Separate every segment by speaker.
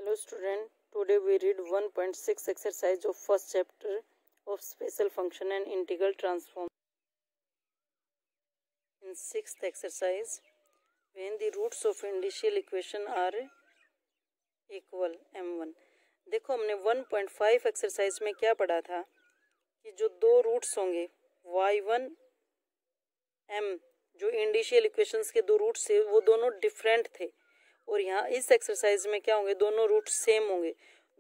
Speaker 1: Hello student, today we read 1.6 exercise of first chapter of special function and integral transform. In sixth exercise, when the roots of initial equation are equal m1. देखो हमने 1.5 exercise में क्या पढ़ा था कि जो दो roots होंगे y1 m, जो इंडिशियल इक्वेशंस के दो रूट्स थे वो दोनों डिफरेंट थे, और यहाँ इस एक्सरसाइज में क्या होंगे, दोनों रूट सेम होंगे,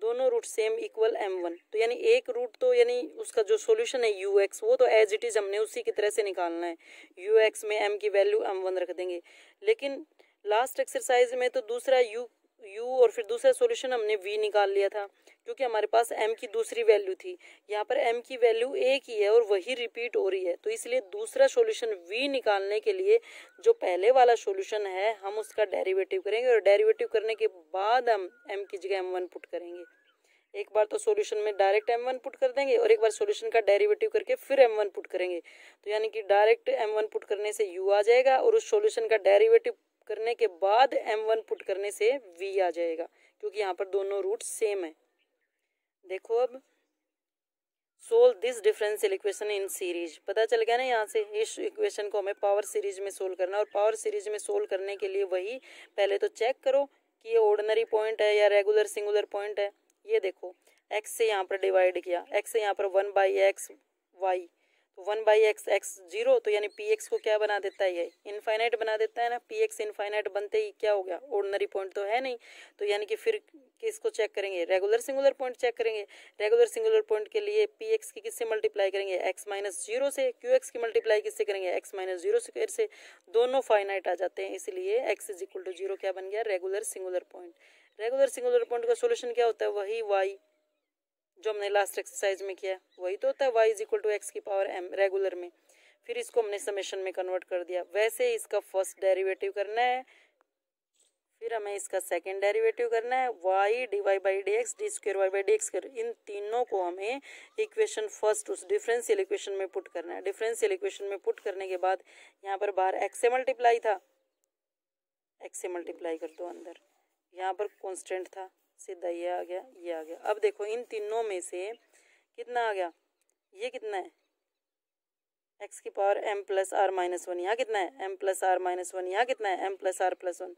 Speaker 1: दोनों रूट सेम इक्वल m1। तो यानी एक रूट तो यानी उसका जो सॉल्यूशन है ux वो तो एज इट इज हमने उसी की तरह से निकालना है, ux में m की वैल्यू m1 रख देंगे। लेकिन लास्ट एक्सरसाइज में तो दूसरा u और फिर दूसरा सॉल्यूशन हमने v निकाल लिया था, क्योंकि हमारे पास m की दूसरी वैल्यू थी। यहाँ पर m की वैल्यू एक ही है और वही रिपीट हो रही है, तो इसलिए दूसरा सॉल्यूशन v निकालने के लिए जो पहले वाला सॉल्यूशन है हम उसका डेरिवेटिव करेंगे, और डेरिवेटिव करने के बाद हम m की जगह m1 पुट करेंगे। एक बार तो सॉल्यूशन में डायरेक्ट m1 पुट कर देंगे और एक बार सॉल्यूशन का डेरिवेटिव करके फिर m1 पुट करेंगे। तो यानी कि डायरेक्ट m1 पुट करने से u आ जाएगा और उस सॉल्यूशन का डेरिवेटिव करने के बाद m1 पुट करने से v आ जाएगा, क्योंकि यहाँ पर दोनों रूट सेम है। देखो अब solve this differential equation in series, पता चल गया ना। यहाँ से इस इक्वेशन को हमें पावर सीरीज में सोल्व करना, और पावर सीरीज में सोल्व करने के लिए वही पहले तो चेक करो कि ये ऑर्डिनरी पॉइंट है या रेगुलर सिंगुलर पॉइंट है। ये देखो x से यहाँ पर डिवाइड किया, x से यहाँ पर 1/x y, तो 1/x x 0, तो यानी px को क्या बना देता है, ये इनफाइनाइट बना देता है ना। px इनफाइनाइट बनते ही क्या हो गया, ऑर्डिनरी पॉइंट तो है नहीं, तो यानी कि फिर किसको चेक करेंगे, रेगुलर सिंगुलर पॉइंट चेक करेंगे। रेगुलर सिंगुलर पॉइंट के लिए px की किससे मल्टीप्लाई करेंगे, x माइनस 0 से, qx की मल्टीप्लाई किससे करेंगे, x माइनस 0 स्क्वायर से। दोनों फाइनाइट आ जाते हैं, इसलिए x इज इक्वल टू 0 क्या बन गया, regular singular point. Regular singular point का सोल्यूशन क्या होता है, वही y जो हमने लास्ट एक्सरसाइज में किया वही तो होता है, y is equal to X की पावर m रेगुलर में। फिर इसको हमने समेशन में कन्वर्ट कर दिया। वैसे इसका फर्स्ट डेरिवेटिव करना है, फिर हमें इसका सेकंड डेरिवेटिव करना है, y dy by D X D square Y by D X कर। इन तीनों को हमें इक्वेशन फर्स्ट उस डिफरेंशियल इक्वेशन में पुट करना है। डिफरेंशियल इक्वेशन में पुट करने के बाद यहाँ पर बाहर x से मल्टीप्लाई था, x से मल्टीप्लाई कर दो अंदर, यहाँ पर कॉन्स्टेंट था, सीधा ये आ गया, ये आ गया। अब देखो इन तीनों में से कितना आ गया, ये कितना है, x की power m plus R minus 1, यहाँ कितना है m प्लस आर माइनस 1, यहाँ कितना है m प्लस आर प्लस 1।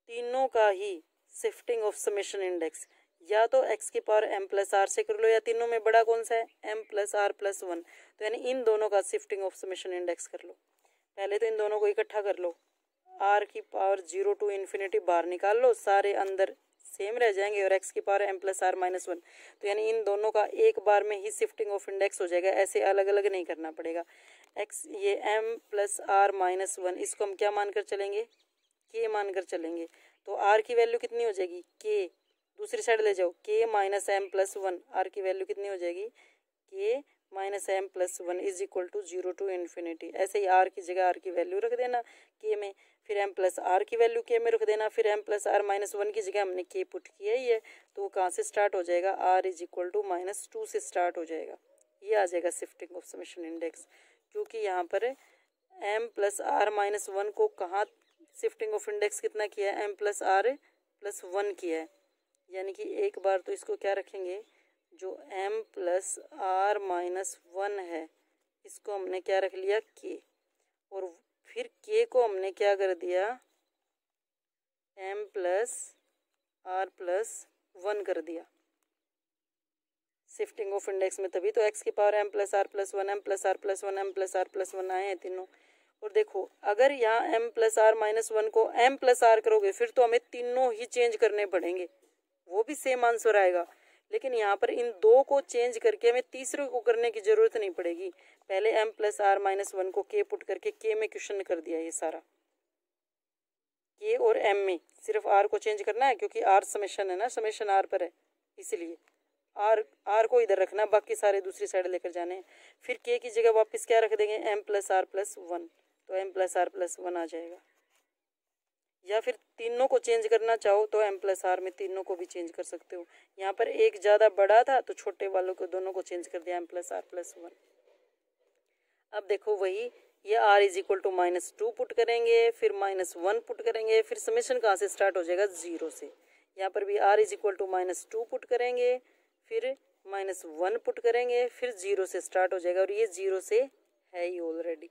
Speaker 1: तीनों का ही शिफ्टिंग ऑफ समेशन इंडेक्स या तो x की पावर m प्लस आर से कर लो, या तीनों में बड़ा कौन सा है m प्लस आर प्लस 1, तो यानी इन दोनों का शिफ्टिंग ऑफ समेशन इंडेक्स कर लो। पहले तो इन दोनों को इकट्ठा कर लो, r की पावर 0 टू इन्फिनिटी बाहर निकाल लो, सारे अंदर सेम रह जाएंगे, और x की power m plus R minus 1, तो यानी इन दोनों का एक बार में ही शिफ्टिंग ऑफ इंडेक्स हो जाएगा, ऐसे अलग अलग नहीं करना पड़ेगा। x ये m प्लस आर माइनस 1, इसको हम क्या मानकर चलेंगे, k मानकर चलेंगे। तो r की वैल्यू कितनी हो जाएगी, k, दूसरी साइड ले जाओ, k minus m plus 1, r की वैल्यू कितनी हो जाएगी, k minus m plus 1 is equal to 0 to infinity. ऐसे ही r की जगह r की वैल्यू रख देना k में, फिर m प्लस आर की वैल्यू k में रख देना, फिर m प्लस आर माइनस 1 की जगह हमने k पुट किया ही है, तो वो कहाँ से स्टार्ट हो जाएगा, r is equal to minus 2 से स्टार्ट हो जाएगा। ये आ जाएगा शिफ्टिंग ऑफ समेशन इंडेक्स, क्योंकि यहाँ पर m प्लस आर माइनस 1 को कहाँ शिफ्टिंग ऑफ इंडेक्स कितना किया है, m प्लस आर प्लस 1 किया है। यानी कि एक बार तो इसको क्या रखेंगे, जो m प्लस आर माइनस 1 है इसको हमने क्या रख लिया k, और फिर k को हमने क्या कर दिया m प्लस आर प्लस 1 कर दिया शिफ्टिंग ऑफ इंडेक्स में, तभी तो x की power m plus R plus 1, m plus R plus 1, m plus R plus 1 आए हैं तीनों। और देखो अगर यहाँ m प्लस आर माइनस 1 को m प्लस आर करोगे फिर तो हमें तीनों ही चेंज करने पड़ेंगे, वो भी सेम आंसर आएगा। लेकिन यहाँ पर इन दो को चेंज करके हमें तीसरे को करने की जरूरत नहीं पड़ेगी। पहले m प्लस आर माइनस 1 को k पुट करके k में क्वेश्चन कर दिया, ये सारा k और m में सिर्फ r को चेंज करना है, क्योंकि r समेशन है ना, समेशन r पर है, इसलिए r को इधर रखना, बाकी सारे दूसरी साइड लेकर जाने हैं। फिर k की जगह वापस क्या रख देंगे, m प्लस आर प्लस 1, तो m प्लस आर प्लस 1 आ जाएगा। या फिर तीनों को चेंज करना चाहो तो m प्लस आर में तीनों को भी चेंज कर सकते हो। यहाँ पर एक ज़्यादा बड़ा था तो छोटे वालों को दोनों को चेंज कर दिया, m प्लस आर प्लस 1। अब देखो वही ये r is equal to minus 2 put करेंगे, फिर माइनस 1 पुट करेंगे, फिर समेशन कहाँ से स्टार्ट हो जाएगा, 0 से। यहाँ पर भी r is equal to -2 put करेंगे, फिर -1 पुट करेंगे, फिर 0 से स्टार्ट हो जाएगा और ये 0 से है ही ऑलरेडी।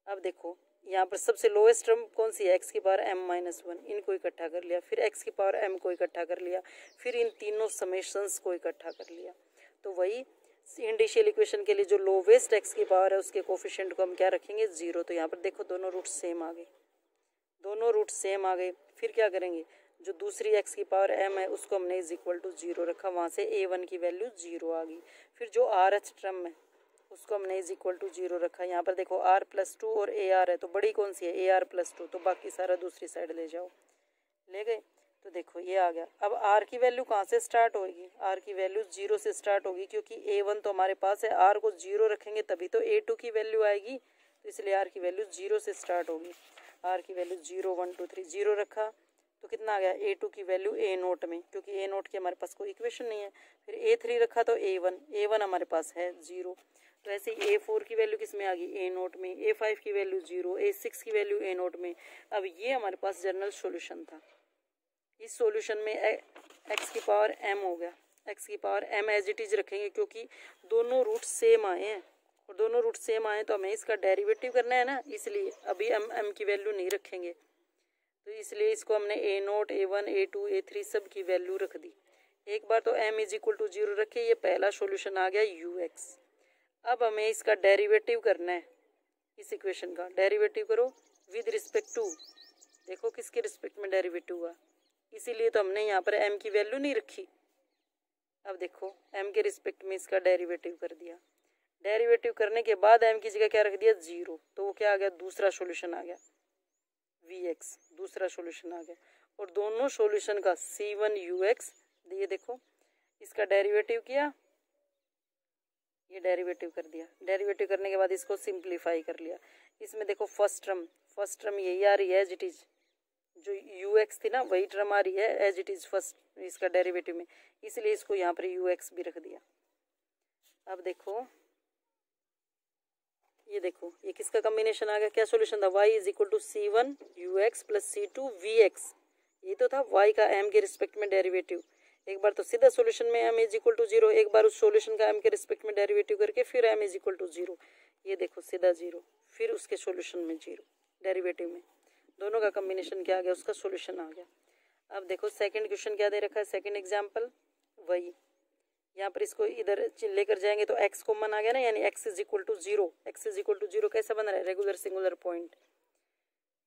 Speaker 1: अब देखो यहाँ पर सबसे लोएस्ट टर्म कौन सी है, x की पावर m-1, इनको इकट्ठा कर लिया, फिर x की पावर m को इकट्ठा कर लिया, फिर इन तीनों समेशंस को इकट्ठा कर लिया। तो वही इंडिशियल इक्वेशन के लिए जो लोवेस्ट x की पावर है उसके कोफिशिएंट को हम क्या रखेंगे, 0। तो यहाँ पर देखो दोनों रूट सेम आ गए, दोनों रूट सेम आ गए। फिर क्या करेंगे, जो दूसरी x की पावर m है उसको हमने इज इक्वल टू 0 रखा, वहाँ से a1 की वैल्यू 0 आ गई। फिर जो RH टर्म है उसको हमने इज इक्वल टू 0 रखा। यहाँ पर देखो r+2 और AR है, तो बड़ी कौन सी है, AR+2, तो बाकी सारा दूसरी साइड ले जाओ, ले गए। तो देखो ये आ गया। अब r की वैल्यू कहाँ से स्टार्ट होगी, r की वैल्यू 0 से स्टार्ट होगी, क्योंकि a1 तो हमारे पास है, r को 0 रखेंगे तभी तो a2 की वैल्यू आएगी, तो इसलिए r की वैल्यू 0 से स्टार्ट होगी। r की वैल्यू 0 1 2 3 0 रखा, तो कितना आ गया, a2 की वैल्यू a0 में, क्योंकि a0 की हमारे पास कोई इक्वेशन नहीं है। फिर a3 रखा तो a1 हमारे पास है 0, तो ऐसे ही a4 की वैल्यू किस में आ गई, a0 में, a5 की वैल्यू 0, a6 की वैल्यू a0 में। अब ये हमारे पास जनरल सॉल्यूशन था। इस सॉल्यूशन में x की पावर m हो गया, x की power m as it is रखेंगे, क्योंकि दोनों रूट सेम आए हैं, और दोनों रूट सेम आए तो हमें इसका डेरिवेटिव करना है ना, इसलिए अभी हम m की वैल्यू नहीं रखेंगे, तो इसलिए इसको हमने a0 a1 a2 a3 सब की वैल्यू रख दी। एक बार तो m इज इक्वल टू 0 रखे, ये पहला सॉल्यूशन आ गया ux। अब हमें इसका डेरिवेटिव करना है, इस इक्वेशन का डेरिवेटिव करो विद रिस्पेक्ट टू, देखो किसके रिस्पेक्ट में डेरिवेटिव हुआ, इसीलिए तो हमने यहाँ पर m की वैल्यू नहीं रखी। अब देखो m के रिस्पेक्ट में इसका डेरिवेटिव कर दिया, डेरिवेटिव करने के बाद m की जगह क्या रख दिया, 0, तो वो क्या आ गया, दूसरा सॉल्यूशन आ गया vx, दूसरा सॉल्यूशन आ गया। और दोनों सॉल्यूशन का c1ux, ये देखो इसका डेरिवेटिव किया, ये डेरिवेटिव कर दिया, डेरिवेटिव करने के बाद इसको सिंप्लीफाई कर लिया। इसमें देखो फर्स्ट टर्म यही आ रही है एज इट इज, जो ux थी ना वही टर्म आ रही है एज इट इज फर्स्ट इसका डेरिवेटिव में, इसलिए इसको यहाँ पर ux भी रख दिया। अब देखो ये देखो ये किसका कॉम्बिनेशन आ गया, क्या सॉल्यूशन था, y is equal to c1ux plus c2vx, ये तो था y का m के रिस्पेक्ट में डेरिवेटिव। एक बार तो सीधा सॉल्यूशन में m इज इक्वल टू 0, एक बार उस सॉल्यूशन का m के रिस्पेक्ट में डेरिवेटिव करके फिर m इज इक्वल टू 0, ये देखो सीधा 0, फिर उसके सॉल्यूशन में 0 डेरिवेटिव में, दोनों का कॉम्बिनेशन क्या आ गया, उसका सॉल्यूशन आ गया। अब देखो सेकंड क्वेश्चन क्या दे रखा है, सेकंड एग्जांपल वही, यहाँ पर इसको इधर लेकर जाएंगे तो x कॉमन आ गया ना, यानी x is equal to 0, x is equal to 0 कैसा बन रहा है, रेगुलर सिंगुलर पॉइंट,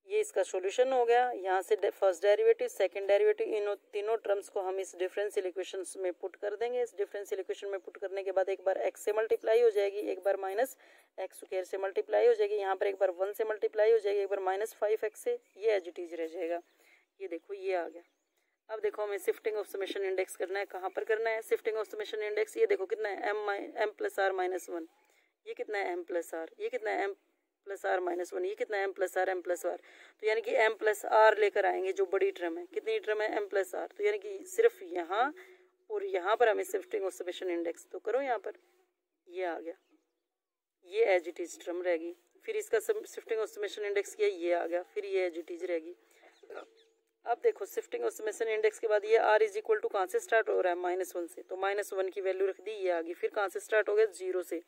Speaker 1: ये इसका सॉल्यूशन हो गया। यहाँ से फर्स्ट डेरिवेटिव सेकंड डेरिवेटिव, इन तीनों टर्म्स को हम इस डिफरेंशियल इक्वेशन में पुट कर देंगे। इस डिफरेंशियल इक्वेशन में पुट करने के बाद एक बार x से मल्टीप्लाई हो जाएगी, एक बार माइनस एक्स स्क्वायर से मल्टीप्लाई हो जाएगी, यहाँ पर एक बार 1 से मल्टीप्लाई हो जाएगी, एक बार -5x से, ये एज इट इज रह जाएगा। ये देखो ये आ गया। अब देखो हमें शिफ्टिंग ऑफ समेशन इंडेक्स करना है, कहाँ पर करना है शिफ्टिंग ऑफ समेशन इंडेक्स, ये देखो कितना है m प्लस r माइनस 1, ये कितना है m प्लस r, ये कितना है m प्लस r माइनस 1, ये कितना है m प्लस r, तो यानी कि m प्लस r लेकर आएंगे, जो बड़ी टर्म है, कितनी टर्म है m प्लस r, तो यानी कि सिर्फ यहाँ और यहाँ पर हमें शिफ्टिंग ऑफ समेशन इंडेक्स तो करो, यहाँ पर ये आ गया, ये एज इट इज टर्म रहेगी, फिर इसका शिफ्टिंग ऑफ समेशन इंडेक्स किया, ये आ गया, फिर ये एज इट इज रहेगी। अब देखो शिफ्टिंग ऑफ समेशन इंडेक्स के बाद ये r इज इक्वल टू कहाँ से स्टार्ट हो रहा है, -1 से, तो -1 की वैल्यू रख दी, ये आ गई। फिर कहाँ से स्टार्ट हो गया, 0 से,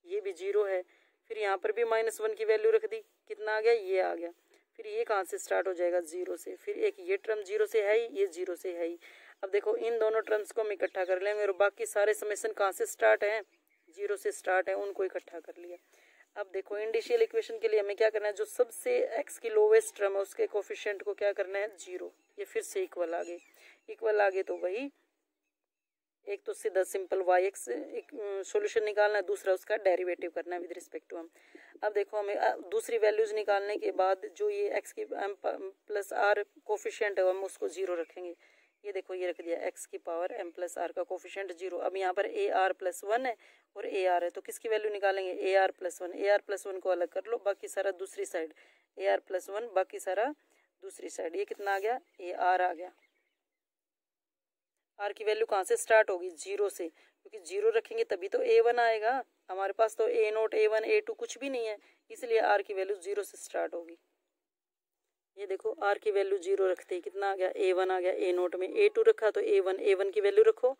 Speaker 1: ये भी 0 है, फिर यहाँ पर भी -1 की वैल्यू रख दी, कितना आ गया, ये आ गया। फिर ये कहाँ से स्टार्ट हो जाएगा, 0 से, फिर एक ये टर्म 0 से है ही, ये 0 से है ही। अब देखो इन दोनों टर्म्स को हम इकट्ठा कर लेंगे, और बाकी सारे समेशन कहाँ से स्टार्ट हैं, 0 से स्टार्ट है, उनको इकट्ठा कर लिया। अब देखो इंडिशियल इक्वेशन के लिए हमें क्या करना है, जो सबसे x की लोवेस्ट टर्म है उसके कोफिशिएंट को क्या करना है, 0, ये फिर से इक्वल आ गए, इक्वल आ गए तो वही एक तो सीधा सिंपल yx सॉल्यूशन निकालना है, दूसरा उसका डेरिवेटिव करना है विद रिस्पेक्ट टू m। अब देखो हमें दूसरी वैल्यूज निकालने के बाद जो ये x की m प्लस r कोफिशिएंट है हम उसको 0 रखेंगे। ये देखो ये रख दिया x की पावर m प्लस r का कोफिशिएंट 0। अब यहाँ पर ar प्लस 1 है और ar है, तो किसकी वैल्यू निकालेंगे, ar प्लस 1, ar प्लस 1 को अलग कर लो, बाकी सारा दूसरी साइड, ar प्लस 1 बाकी सारा दूसरी साइड, ये कितना आ गया, ar आ गया। r की वैल्यू कहाँ से स्टार्ट होगी, 0 से, क्योंकि 0 रखेंगे तभी तो a1 आएगा, हमारे पास तो a0 a1 a2 कुछ भी नहीं है, इसलिए r की वैल्यू 0 से स्टार्ट होगी। ये देखो आर की वैल्यू 0 रखते ही कितना आ गया, A1 आ गया, A0 में A2 रखा तो A1 की वैल्यू रखो,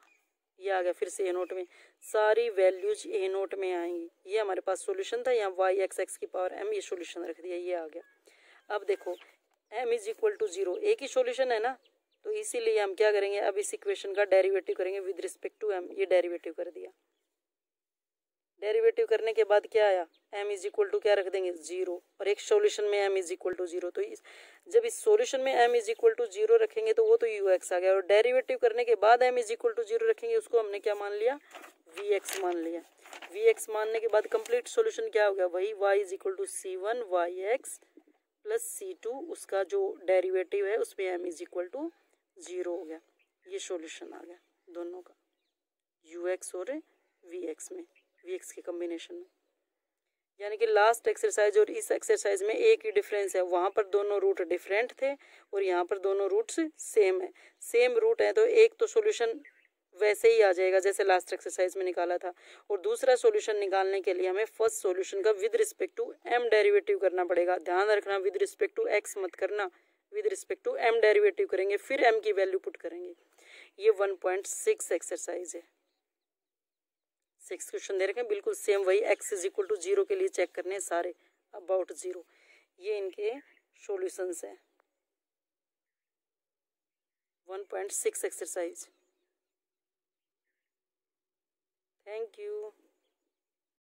Speaker 1: ये आ गया फिर से A0 में, सारी वैल्यूज A0 में आएंगी। ये हमारे पास सॉल्यूशन था, यहाँ y x की पावर m, ये सॉल्यूशन रख दिया, ये आ गया। अब देखो m इज इक्वल टू 0, एक ही सॉल्यूशन है ना, तो इसीलिए हम क्या करेंगे, अब इस इक्वेशन का डेरिवेटिव करेंगे विद रिस्पेक्ट टू m, ये डेरिवेटिव कर दिया। डेरिवेटिव करने के बाद क्या आया, m इज इक्वल टू क्या रख देंगे 0, और एक सॉल्यूशन में m इज इक्वल टू 0, तो जब इस सॉल्यूशन में m इज इक्वल टू 0 रखेंगे तो वो तो ux आ गया, और डेरिवेटिव करने के बाद m इज इक्वल टू 0 रखेंगे, उसको हमने क्या मान लिया, vx मान लिया। vx मानने के बाद कंप्लीट सॉल्यूशन क्या हो गया, वही y is equal to c1 yx plus c2, उसका जो डेरिवेटिव है उसमें m इज इक्वल टू 0 हो गया। ये सॉल्यूशन आ गया दोनों का, ux और vx में, vx के कॉम्बिनेशन में। यानी कि लास्ट एक्सरसाइज और इस एक्सरसाइज में एक ही डिफरेंस है, वहाँ पर दोनों रूट डिफरेंट थे और यहाँ पर दोनों रूट्स सेम है। सेम रूट है तो एक तो सॉल्यूशन वैसे ही आ जाएगा जैसे लास्ट एक्सरसाइज में निकाला था, और दूसरा सॉल्यूशन निकालने के लिए हमें फर्स्ट सॉल्यूशन का with respect to m derivative करना पड़ेगा। ध्यान रखना विद रिस्पेक्ट टू x मत करना, with respect to m derivative करेंगे, फिर m की वैल्यू पुट करेंगे। ये 1.6 एक्सरसाइज है। 6 क्वेश्चन दे रखे हैं बिल्कुल सेम, वही x इज इक्वल टू 0 के लिए चेक करने हैं सारे, अबाउट 0। ये इनके सॉल्यूशंस हैं 1.6 एक्सरसाइज। Thank you.